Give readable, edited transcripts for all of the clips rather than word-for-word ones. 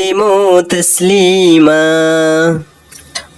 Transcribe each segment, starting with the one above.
وسلموا تسليما.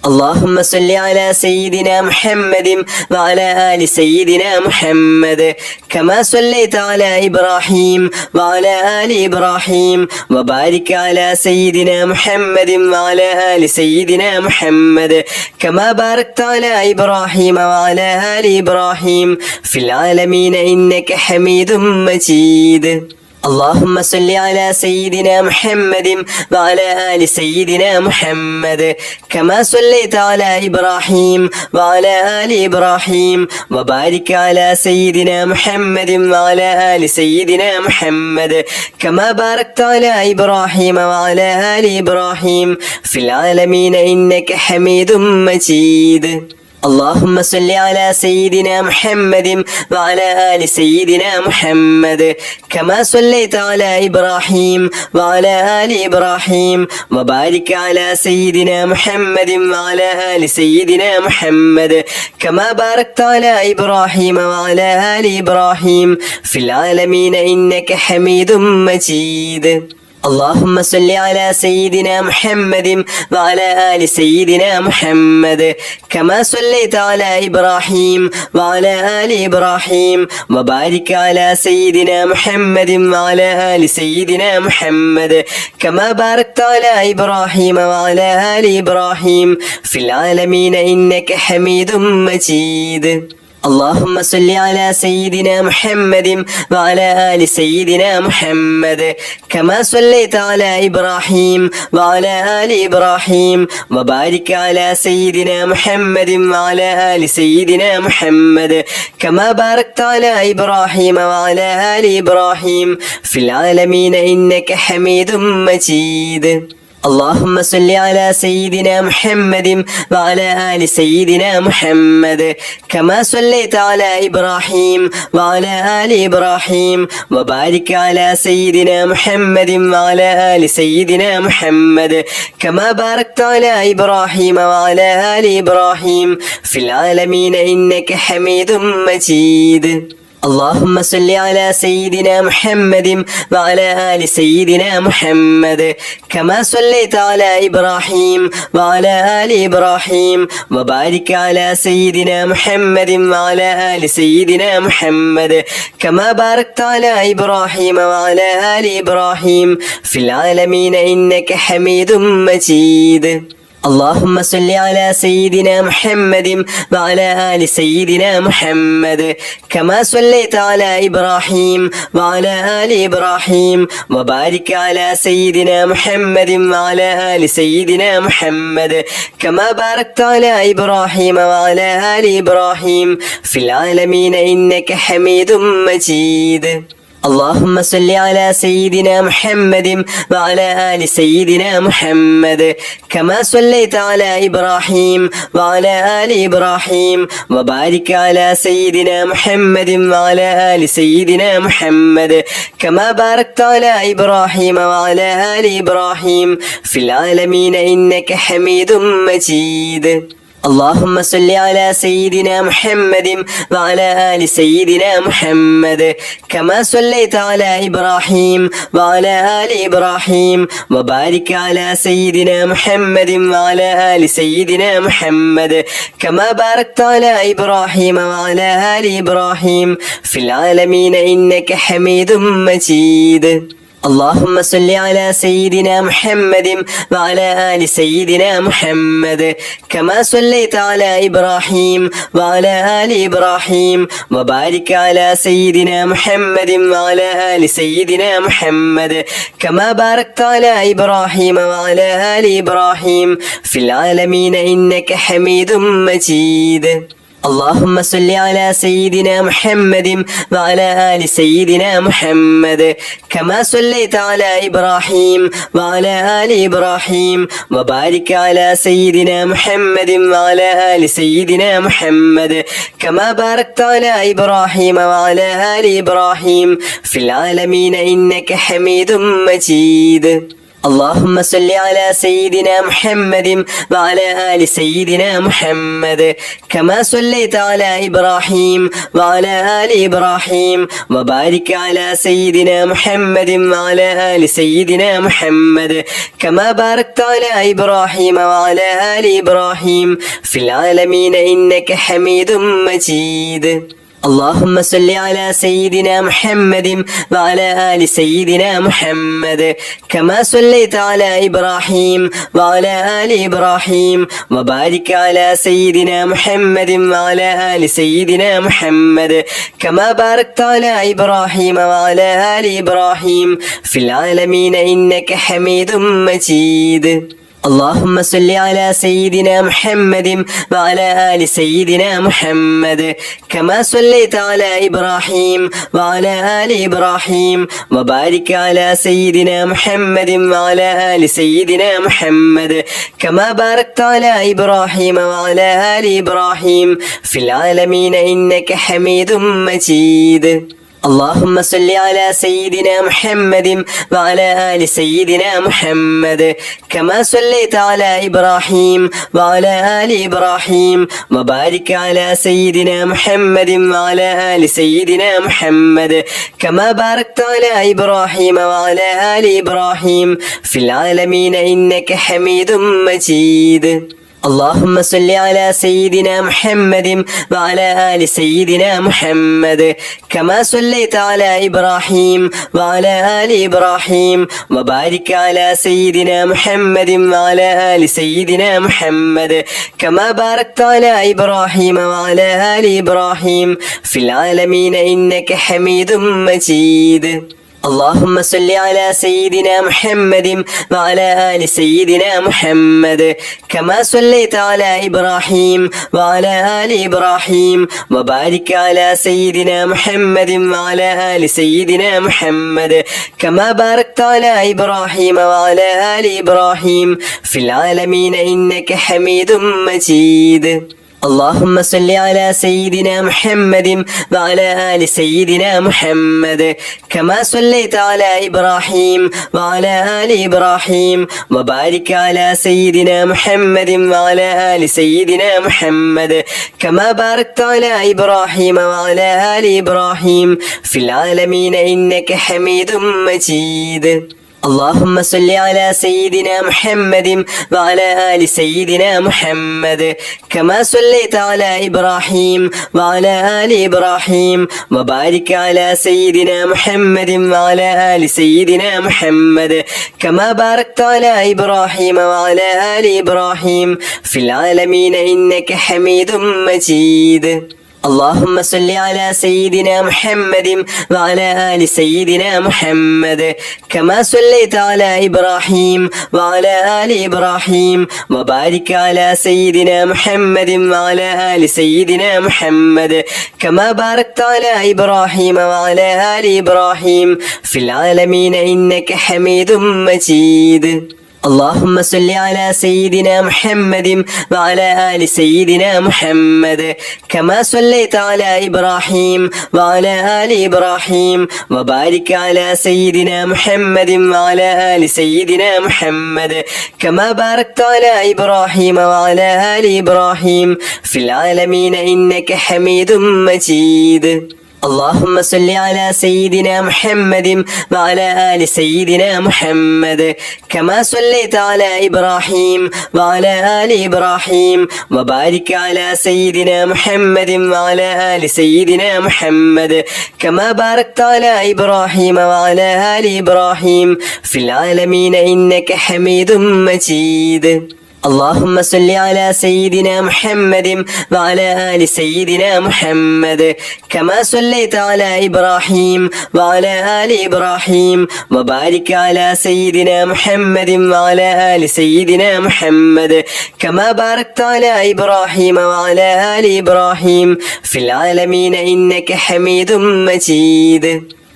اللهم صل على سيدنا محمد وعلى آل سيدنا محمد كما صليت على إبراهيم وعلى آل إبراهيم وبارك على سيدنا محمد وعلى آل سيدنا محمد كما باركت على إبراهيم وعلى آل إبراهيم في العالمين إنك حميد مجيد. اللهم صل على سيدنا محمد وعلى آل سيدنا محمد كما صليت على إبراهيم وعلى آل إبراهيم وبارك على سيدنا محمد وعلى آل سيدنا محمد كما باركت على إبراهيم وعلى آل إبراهيم في العالمين إنك حميد مجيد. اللهم صل على سيدنا محمد وعلى آل سيدنا محمد كما صليت على إبراهيم وعلى آل إبراهيم وبارك على سيدنا محمد وعلى آل سيدنا محمد كما باركت على إبراهيم وعلى آل إبراهيم في العالمين إنك حميد مجيد. اللهم صل على سيدنا محمد وعلى آل سيدنا محمد كما صليت على إبراهيم وعلى آل إبراهيم وبارك على سيدنا محمد وعلى آل سيدنا محمد كما باركت على إبراهيم وعلى آل إبراهيم في العالمين إنك حميد مجيد. اللهم صل على سيدنا محمد وعلى آل سيدنا محمد كما صليت على إبراهيم وعلى آل إبراهيم وبارك على سيدنا محمد وعلى آل سيدنا محمد كما باركت على إبراهيم وعلى آل إبراهيم في العالمين إنك حميد مجيد. اللهم صل على سيدنا محمد وعلى آل سيدنا محمد كما صليت على إبراهيم وعلى آل إبراهيم وبارك على سيدنا محمد وعلى آل سيدنا محمد كما باركت على إبراهيم وعلى آل إبراهيم في العالمين إنك حميد مجيد. اللهم صل على سيدنا محمد وعلى آل سيدنا محمد كما صليت على إبراهيم وعلى آل إبراهيم وبارك على سيدنا محمد وعلى آل سيدنا محمد كما باركت على إبراهيم وعلى آل إبراهيم في العالمين إنك حميد مجيد. اللهم صل على سيدنا محمد وعلى آل سيدنا محمد كما صليت على إبراهيم وعلى آل إبراهيم وبارك على سيدنا محمد وعلى آل سيدنا محمد كما باركت على إبراهيم وعلى آل إبراهيم في العالمين إنك حميد مجيد. اللهم صل على سيدنا محمد وعلى آل سيدنا محمد كما صليت على إبراهيم وعلى آل إبراهيم وبارك على سيدنا محمد وعلى آل سيدنا محمد كما باركت على إبراهيم وعلى آل إبراهيم في العالمين إنك حميد مجيد. اللهم صل على سيدنا محمد وعلى آل سيدنا محمد كما صليت على إبراهيم وعلى آل إبراهيم وبارك على سيدنا محمد وعلى آل سيدنا محمد كما باركت على إبراهيم وعلى آل إبراهيم في العالمين إنك حميد مجيد. اللهم صل على سيدنا محمد وعلى آل سيدنا محمد كما صليت على إبراهيم وعلى آل إبراهيم وبارك على سيدنا محمد وعلى آل سيدنا محمد كما باركت على إبراهيم وعلى آل إبراهيم في العالمين إنك حميد مجيد. اللهم صل على سيدنا محمد وعلى آل سيدنا محمد كما صليت على إبراهيم وعلى آل إبراهيم وبارك على سيدنا محمد وعلى آل سيدنا محمد كما باركت على إبراهيم وعلى آل إبراهيم في العالمين إنك حميد مجيد. اللهم صل على سيدنا محمد وعلى آل سيدنا محمد كما صليت على إبراهيم وعلى آل إبراهيم وبارك على سيدنا محمد وعلى آل سيدنا محمد كما باركت على إبراهيم وعلى آل إبراهيم في العالمين إنك حميد مجيد. اللهم صل على سيدنا محمد وعلى آل سيدنا محمد كما صليت على إبراهيم وعلى آل إبراهيم وبارك على سيدنا محمد وعلى آل سيدنا محمد كما باركت على إبراهيم وعلى آل إبراهيم في العالمين إنك حميد مجيد. اللهم صل على سيدنا محمد وعلى آل سيدنا محمد كما صليت على إبراهيم وعلى آل إبراهيم وبارك على سيدنا محمد وعلى آل سيدنا محمد كما باركت على إبراهيم وعلى آل إبراهيم في العالمين إنك حميد مجيد. اللهم صل على سيدنا محمد وعلى آل سيدنا محمد كما صليت على إبراهيم وعلى آل إبراهيم وبارك على سيدنا محمد وعلى آل سيدنا محمد كما باركت على إبراهيم وعلى آل إبراهيم في العالمين إنك حميد مجيد. اللهم صل على سيدنا محمد وعلى آل سيدنا محمد كما صليت على إبراهيم وعلى آل إبراهيم وبارك على سيدنا محمد وعلى آل سيدنا محمد كما باركت على إبراهيم وعلى آل إبراهيم في العالمين إنك حميد مجيد. اللهم صل على سيدنا محمد وعلى آل سيدنا محمد كما صليت على إبراهيم وعلى آل إبراهيم وبارك على سيدنا محمد وعلى آل سيدنا محمد كما باركت على إبراهيم وعلى آل إبراهيم في العالمين إنك حميد مجيد. اللهم صل على سيدنا محمد وعلى آل سيدنا محمد كما صليت على إبراهيم وعلى آل إبراهيم وبارك على سيدنا محمد وعلى آل سيدنا محمد كما باركت على إبراهيم وعلى آل إبراهيم في العالمين إنك حميد مجيد. اللهم صل على سيدنا محمد وعلى آل سيدنا محمد كما صليت على إبراهيم وعلى آل إبراهيم وبارك على سيدنا محمد وعلى آل سيدنا محمد كما باركت على إبراهيم وعلى آل إبراهيم في العالمين إنك حميد مجيد. اللهم صل على سيدنا محمد وعلى آل سيدنا محمد كما صليت على إبراهيم وعلى آل إبراهيم وبارك على سيدنا محمد وعلى آل سيدنا محمد كما باركت على إبراهيم وعلى آل إبراهيم في العالمين إنك حميد مجيد. اللهم صل على سيدنا محمد وعلى آل سيدنا محمد كما صليت على إبراهيم وعلى آل إبراهيم وبارك على سيدنا محمد وعلى آل سيدنا محمد كما باركت على إبراهيم وعلى آل إبراهيم في العالمين إنك حميد مجيد. اللهم صل على سيدنا محمد وعلى آل سيدنا محمد كما صليت على إبراهيم وعلى آل إبراهيم وبارك على سيدنا محمد وعلى آل سيدنا محمد كما باركت على إبراهيم وعلى آل إبراهيم في العالمين إنك حميد مجيد. اللهم صل على سيدنا محمد وعلى آل سيدنا محمد كما صليت على إبراهيم وعلى آل إبراهيم وبارك على سيدنا محمد وعلى آل سيدنا محمد كما باركت على إبراهيم وعلى آل إبراهيم في العالمين إنك حميد مجيد.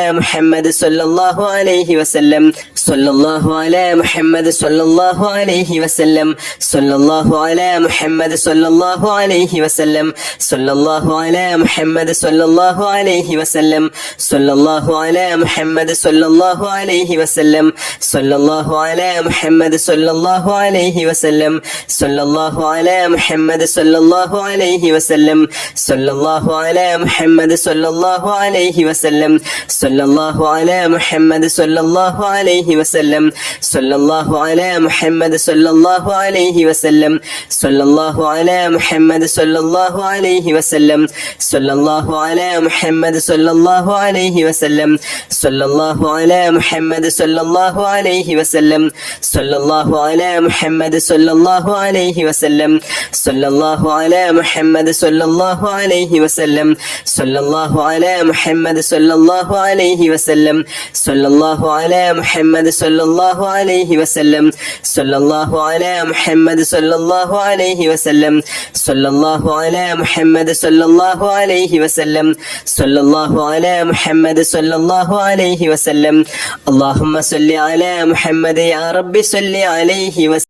على محمد صلى الله عليه وسلم صلى الله على محمد صلى الله عليه وسلم صلى الله على محمد صلى الله عليه وسلم صلى الله على محمد صلى الله عليه وسلم صلى الله على محمد صلى الله عليه وسلم صلى الله على محمد صلى الله عليه وسلم صلى الله على محمد صلى الله عليه وسلم صلى الله على محمد صلى الله عليه وسلم صلى الله على محمد صلى الله عليه وسلم صلى الله على محمد صلى الله عليه وسلم صلى الله على محمد صلى الله عليه وسلم صلى الله على محمد صلى الله عليه وسلم صلى الله على محمد صلى الله عليه وسلم صلى الله على محمد صلى الله عليه وسلم صلى الله على محمد صلى الله عليه وسلم صلى الله على محمد صلى الله عليه وسلم صلى الله على محمد صلى الله عليه وسلم صلى الله على محمد صلى الله عليه وسلم صلى الله على محمد صلى الله عليه وسلم صلى الله على محمد صلى الله عليه وسلم اللهم صل على محمد يا رب صل عليه وسلم